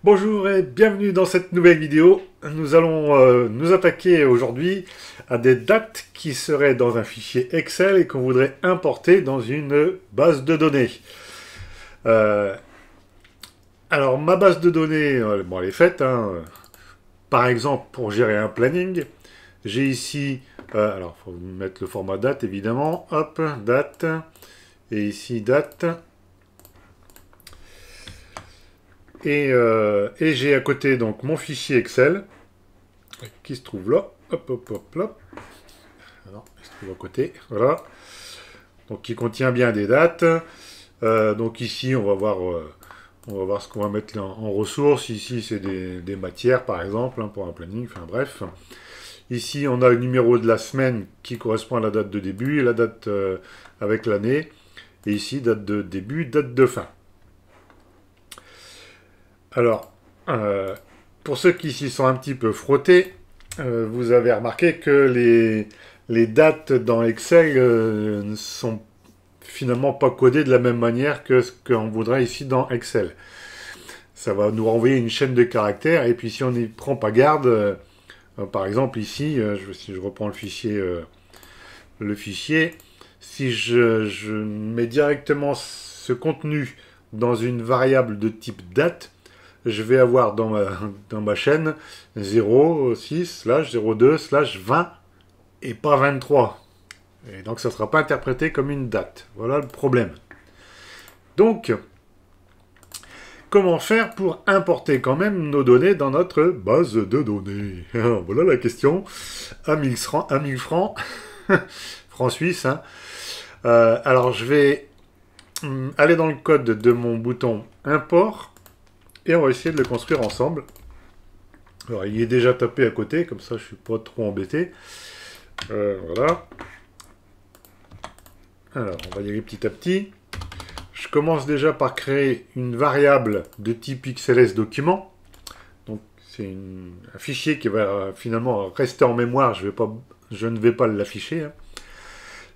Bonjour et bienvenue dans cette nouvelle vidéo. Nous allons nous attaquer aujourd'hui à des dates qui seraient dans un fichier Excel et qu'on voudrait importer dans une base de données. Euh, alors ma base de données, bon, elle est faite, hein. Par exemple, pour gérer un planning, j'ai ici, alors il faut mettre le format date évidemment, hop, date, et ici date. Et j'ai à côté donc mon fichier Excel qui se trouve là. Hop, hop, hop, là. Alors, il se trouve à côté. Voilà. Donc, qui contient bien des dates. Donc, ici, on va voir ce qu'on va mettre en ressources. Ici, c'est des matières, par exemple, hein, pour un planning. Enfin, bref. Ici, on a le numéro de la semaine qui correspond à la date de début et la date avec l'année. Et ici, date de début, date de fin. Alors, pour ceux qui s'y sont un petit peu frottés, vous avez remarqué que les dates dans Excel ne sont finalement pas codées de la même manière que ce qu'on voudrait ici dans Excel. Ça va nous renvoyer une chaîne de caractères, et puis si on n'y prend pas garde, par exemple ici, si je reprends le fichier, si je mets directement ce contenu dans une variable de type date, je vais avoir dans ma chaîne 06/02/20 et pas 23. Et donc ça ne sera pas interprété comme une date. Voilà le problème. Donc, comment faire pour importer quand même nos données dans notre base de données? Voilà la question. À 1000 francs. Francs suisses. Hein. Alors je vais aller dans le code de mon bouton import. Et on va essayer de le construire ensemble. Alors, il est déjà tapé à côté, comme ça je ne suis pas trop embêté. Voilà. Alors, on va y aller petit à petit. Je commence déjà par créer une variable de type XLS document. Donc, c'est un fichier qui va finalement rester en mémoire. Je ne vais pas l'afficher. Hein.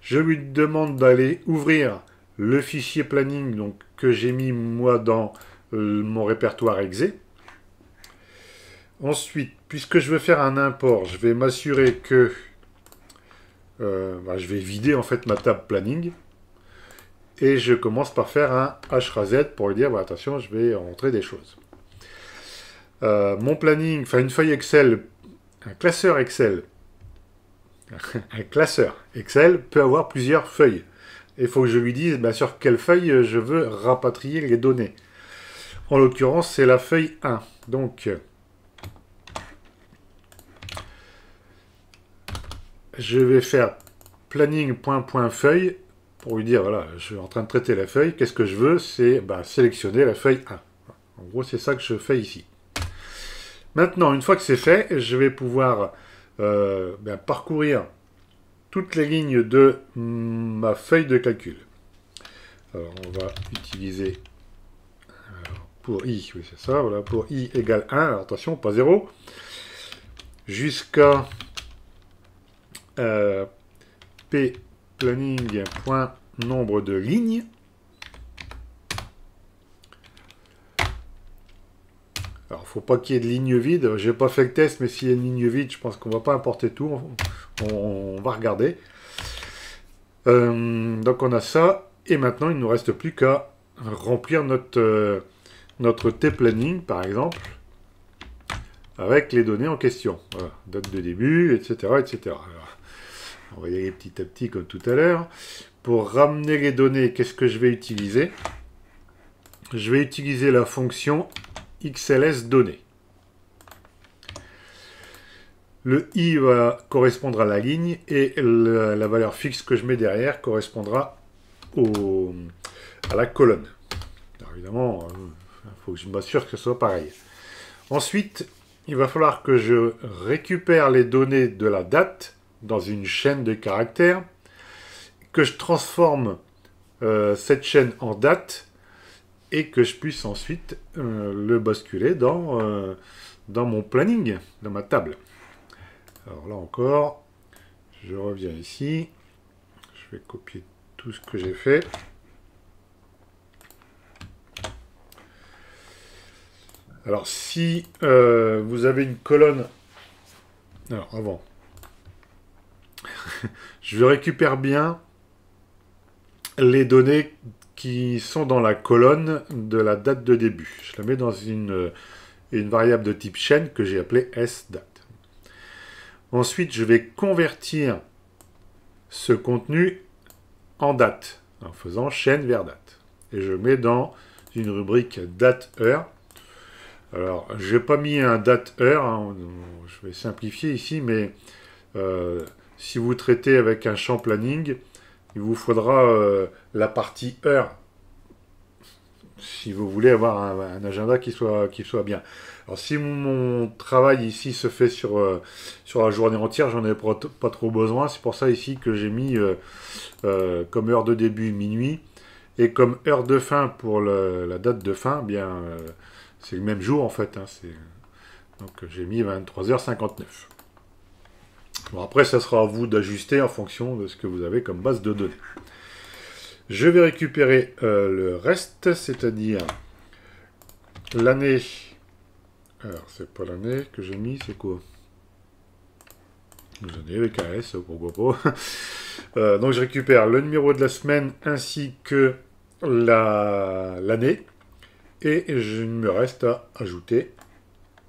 Je lui demande d'aller ouvrir le fichier planning donc, que j'ai mis moi dans mon répertoire exe. Ensuite, puisque je veux faire un import, je vais m'assurer que je vais vider en fait ma table planning. Et je commence par faire un hraz pour lui dire, bah, attention, je vais rentrer des choses. Mon planning, enfin une feuille Excel, un classeur Excel, un classeur Excel peut avoir plusieurs feuilles. Il faut que je lui dise sur quelle feuille je veux rapatrier les données. En l'occurrence, c'est la feuille 1. Donc, je vais faire planning.feuille pour lui dire, voilà, je suis en train de traiter la feuille. Qu'est-ce que je veux? C'est sélectionner la feuille 1. En gros, c'est ça que je fais ici. Maintenant, une fois que c'est fait, je vais pouvoir parcourir toutes les lignes de ma feuille de calcul. Alors, on va utiliser pour i, oui c'est ça, voilà, pour i égale 1, alors attention, pas 0, jusqu'à p planning.nombre de lignes. Alors, faut pas qu'il y ait de lignes vides. J'ai pas fait le test, mais s'il y a une ligne vide, je pense qu'on va pas importer tout. On va regarder. Donc, on a ça. Et maintenant, il ne nous reste plus qu'à remplir notre T-planning, par exemple, avec les données en question. Voilà. Date de début, etc. etc. Alors, on va y aller petit à petit, comme tout à l'heure. Pour ramener les données, qu'est-ce que je vais utiliser? Je vais utiliser la fonction XLS données. Le i va correspondre à la ligne et la valeur fixe que je mets derrière correspondra à la colonne. Alors évidemment, il faut que je m'assure que ce soit pareil. Ensuite, il va falloir que je récupère les données de la date dans une chaîne de caractères, que je transforme cette chaîne en date et que je puisse ensuite le basculer dans mon planning, dans ma table. Alors là encore, je reviens ici, je vais copier tout ce que j'ai fait. Alors, si vous avez une colonne... Alors, avant, je récupère bien les données qui sont dans la colonne de la date de début. Je la mets dans une variable de type chaîne que j'ai appelée sDate. Ensuite, je vais convertir ce contenu en date, en faisant chaîne vers date. Et je mets dans une rubrique date-heure. Alors, je n'ai pas mis un date-heure, hein, je vais simplifier ici, mais si vous traitez avec un champ planning, il vous faudra la partie heure, si vous voulez avoir un agenda qui soit bien. Alors, si mon travail ici se fait sur la journée entière, j'en ai pas trop besoin. C'est pour ça ici que j'ai mis comme heure de début minuit et comme heure de fin pour la date de fin, bien c'est le même jour en fait. Hein, donc j'ai mis 23h59. Bon, après, ça sera à vous d'ajuster en fonction de ce que vous avez comme base de données. Je vais récupérer le reste, c'est-à-dire l'année. Alors, c'est pas l'année que j'ai mis, c'est quoi? L'année avec un S, pourquoi pas. Donc, je récupère le numéro de la semaine ainsi que l'année. Et il me reste à ajouter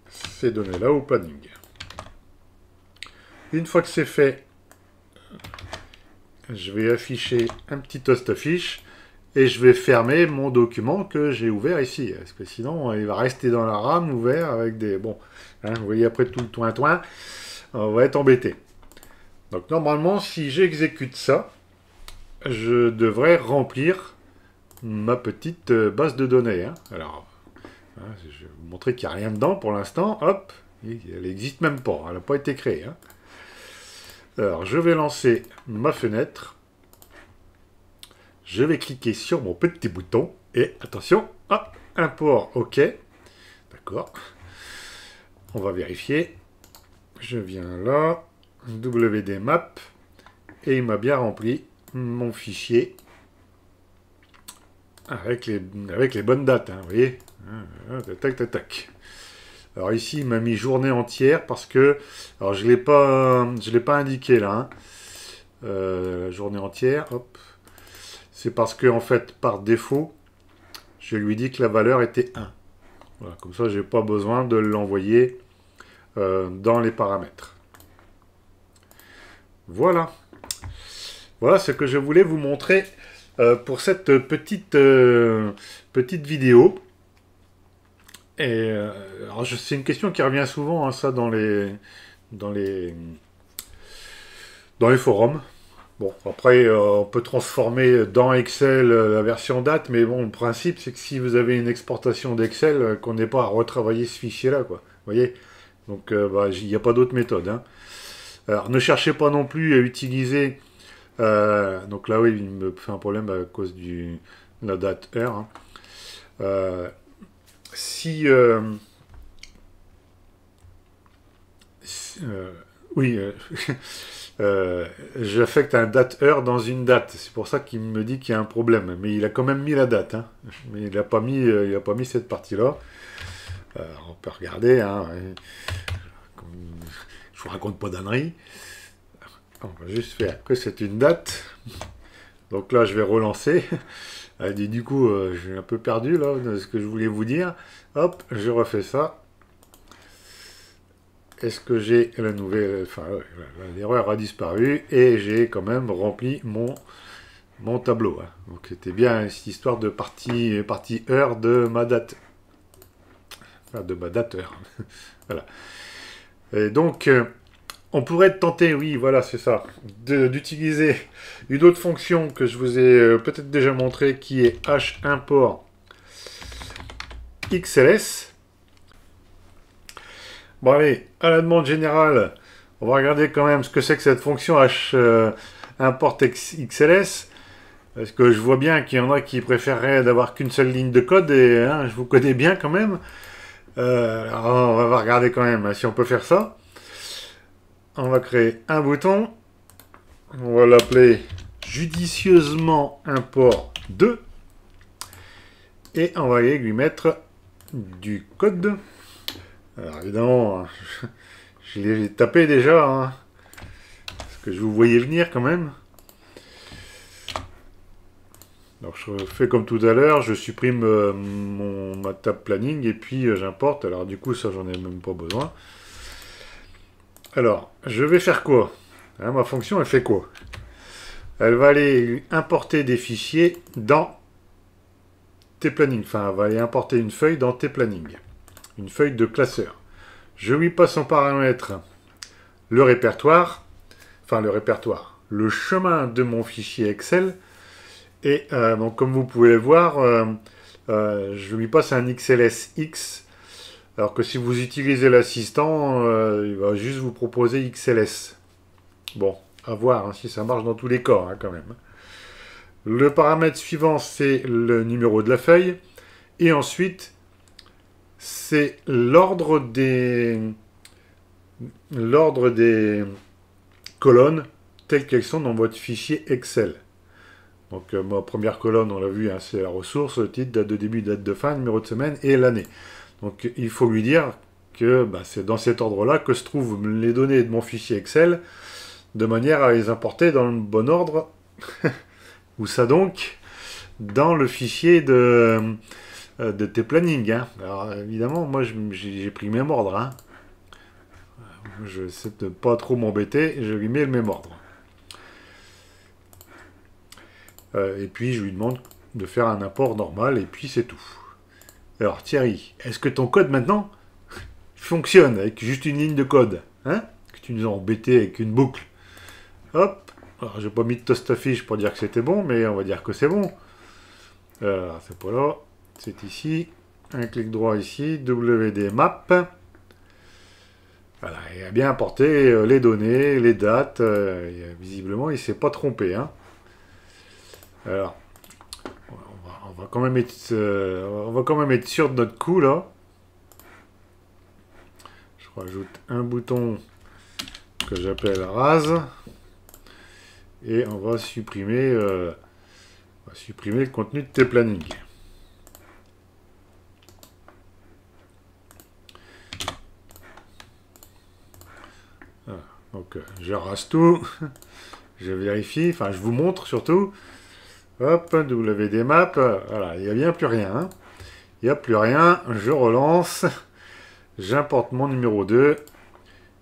ces données-là au planning. Une fois que c'est fait, je vais afficher un petit toast affiche et je vais fermer mon document que j'ai ouvert ici. Parce que sinon, il va rester dans la RAM ouvert avec des... Bon, hein, vous voyez après tout le toin-toin, on va être embêté. Donc normalement, si j'exécute ça, je devrais remplir ma petite base de données. Hein. Alors, hein, je vais vous montrer qu'il n'y a rien dedans pour l'instant. Hop, elle n'existe même pas, elle n'a pas été créée. Hein. Alors, je vais lancer ma fenêtre. Je vais cliquer sur mon petit bouton. Et attention, hop, import, OK. D'accord. On va vérifier. Je viens là, WDMap. Et il m'a bien rempli mon fichier avec les bonnes dates. Hein, vous voyez, tac, tac, tac. Alors ici, il m'a mis journée entière parce que... Alors, je ne l'ai pas indiqué là. Hein. La journée entière, hop. C'est parce que, en fait, par défaut, je lui dis que la valeur était 1. Voilà, comme ça, je n'ai pas besoin de l'envoyer dans les paramètres. Voilà. Voilà ce que je voulais vous montrer pour cette petite vidéo. Et c'est une question qui revient souvent, hein, ça, dans les forums. Bon, après, on peut transformer dans Excel la version date, mais bon, le principe, c'est que si vous avez une exportation d'Excel, qu'on n'ait pas à retravailler ce fichier-là, quoi. Vous voyez? Donc, il n'y a pas d'autre méthode. Hein. Alors, ne cherchez pas non plus à utiliser... donc là, oui, il me fait un problème à cause de la date heure. Hein. Oui, j'affecte un date-heure dans une date. C'est pour ça qu'il me dit qu'il y a un problème. Mais il a quand même mis la date. Hein. Mais il n'a pas mis cette partie-là. On peut regarder. Hein. Je vous raconte pas d'ânerie. On va juste faire que c'est une date. Donc là, je vais relancer. Du coup, j'ai un peu perdu là de ce que je voulais vous dire. Hop, je refais ça. Est-ce que j'ai la nouvelle... Enfin, l'erreur a disparu et j'ai quand même rempli mon tableau. Hein. Donc c'était bien cette histoire de partie heure de ma date. Enfin, de ma date heure. Voilà. Et donc, on pourrait tenter, oui, voilà, c'est ça, d'utiliser une autre fonction que je vous ai peut-être déjà montré, qui est himport XLS. Bon allez, à la demande générale, on va regarder quand même ce que c'est que cette fonction himport XLS. Parce que je vois bien qu'il y en a qui préféreraient d'avoir qu'une seule ligne de code, et hein, je vous connais bien quand même. Alors on va regarder quand même si on peut faire ça. On va créer un bouton. On va l'appeler judicieusement import 2. Et on va lui mettre du code. Alors évidemment, je l'ai tapé déjà, hein, parce que je vous voyais venir quand même. Alors je fais comme tout à l'heure, je supprime ma table planning et puis j'importe. Alors du coup ça j'en ai même pas besoin. Alors je vais faire quoi, hein, ma fonction elle fait quoi? Elle va aller importer des fichiers dans tes plannings. Enfin elle va aller importer une feuille dans tes plannings. Une feuille de classeur. Je lui passe en paramètre le répertoire. Enfin le répertoire. Le chemin de mon fichier Excel. Et donc, comme vous pouvez le voir, je lui passe un XLSX, alors que si vous utilisez l'assistant, il va juste vous proposer XLS. Bon, à voir hein, si ça marche dans tous les cas, hein, quand même. Le paramètre suivant, c'est le numéro de la feuille. Et ensuite, c'est l'ordre des colonnes telles qu'elles sont dans votre fichier Excel. Donc, ma première colonne, on l'a vu, hein, c'est la ressource, le titre, date de début, date de fin, numéro de semaine et l'année. Donc, il faut lui dire que c'est dans cet ordre-là que se trouvent les données de mon fichier Excel, de manière à les importer dans le bon ordre. Où ça donc? Dans le fichier de tes plannings. Hein. Alors, évidemment, moi, j'ai pris le même ordre. Hein. Je sais de pas trop m'embêter, je lui mets le même ordre. Et puis je lui demande de faire un import normal et puis c'est tout. Alors Thierry, est-ce que ton code maintenant fonctionne avec juste une ligne de code, hein? Que tu nous as embêté avec une boucle. Hop, alors j'ai pas mis de toast affiche pour dire que c'était bon, mais on va dire que c'est bon. C'est pas là, c'est ici. Un clic droit ici, WD map. Voilà, il a bien apporté les données, les dates. Visiblement, il s'est pas trompé, hein. Alors, on va quand même être sûr de notre coup là. Je rajoute un bouton que j'appelle rase et on va supprimer le contenu de tes plannings. Voilà. Donc je rase tout, je vérifie, enfin je vous montre surtout. Hop, WD map, voilà, il n'y a bien plus rien. Hein. Il n'y a plus rien, je relance, j'importe mon numéro 2,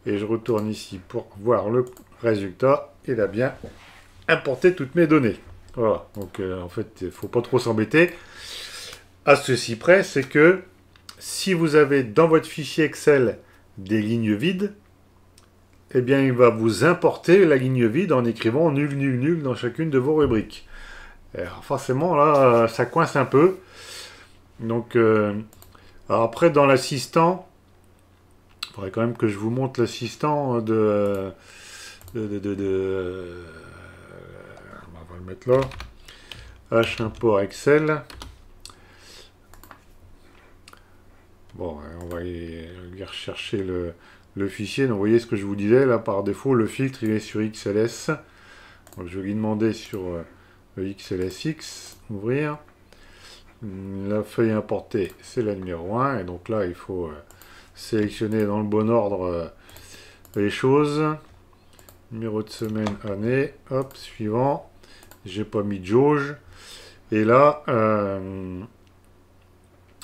et je retourne ici pour voir le résultat. Il a bien importé toutes mes données. Voilà, donc en fait, il ne faut pas trop s'embêter. À ceci près, c'est que si vous avez dans votre fichier Excel des lignes vides, eh bien, il va vous importer la ligne vide en écrivant nul, nul, nul dans chacune de vos rubriques. Alors forcément, là, ça coince un peu. Donc, alors après, dans l'assistant, il faudrait quand même que je vous montre l'assistant on va le mettre là. H import Excel. Bon, on va aller rechercher le fichier. Donc, vous voyez ce que je vous disais, là, par défaut, le filtre, il est sur XLS. Donc, je vais lui demander sur... le XLSX, ouvrir. La feuille importée, c'est la numéro 1. Et donc là, il faut sélectionner dans le bon ordre les choses. Numéro de semaine, année. Hop, suivant. J'ai pas mis de jauge. Et là,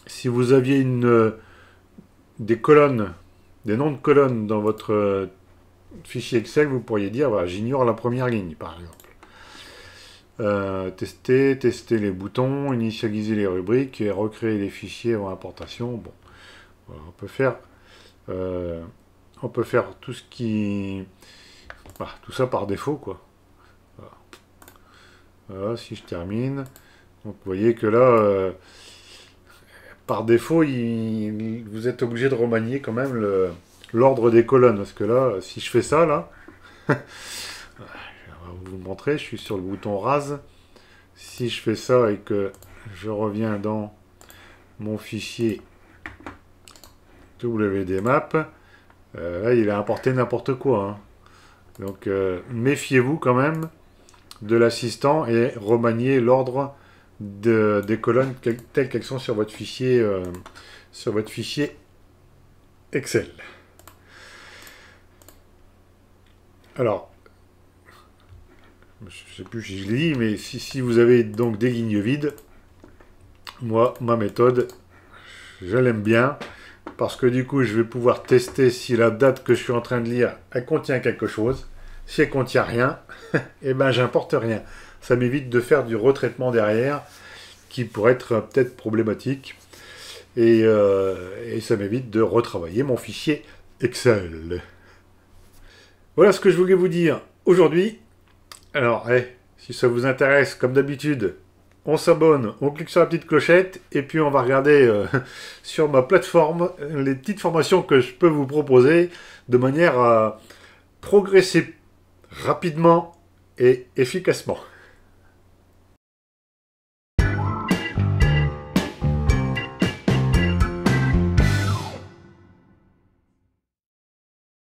si vous aviez des colonnes, des noms de colonnes dans votre fichier Excel, vous pourriez dire, voilà, j'ignore la première ligne, par exemple. Tester les boutons, initialiser les rubriques et recréer les fichiers avant importation. Bon, voilà, on peut faire tout ce qui, tout ça par défaut quoi. Voilà, si je termine, donc vous voyez que là, par défaut, vous êtes obligé de remanier quand même l'ordre des colonnes parce que là, si je fais ça là. Vous montrer, je suis sur le bouton rase. Si je fais ça et que je reviens dans mon fichier WDMap, là il a importé n'importe quoi. Hein. Donc méfiez-vous quand même de l'assistant et remaniez l'ordre des colonnes telles qu'elles sont sur votre fichier sur votre fichier Excel. Alors, je ne sais plus si je l'ai dit, mais si vous avez donc des lignes vides, moi, ma méthode, je l'aime bien, parce que du coup, je vais pouvoir tester si la date que je suis en train de lire, elle contient quelque chose. Si elle contient rien, eh ben, j'importe rien. Ça m'évite de faire du retraitement derrière, qui pourrait être peut-être problématique. Et ça m'évite de retravailler mon fichier Excel. Voilà ce que je voulais vous dire aujourd'hui. Alors, si ça vous intéresse, comme d'habitude, on s'abonne, on clique sur la petite clochette, et puis on va regarder sur ma plateforme les petites formations que je peux vous proposer de manière à progresser rapidement et efficacement.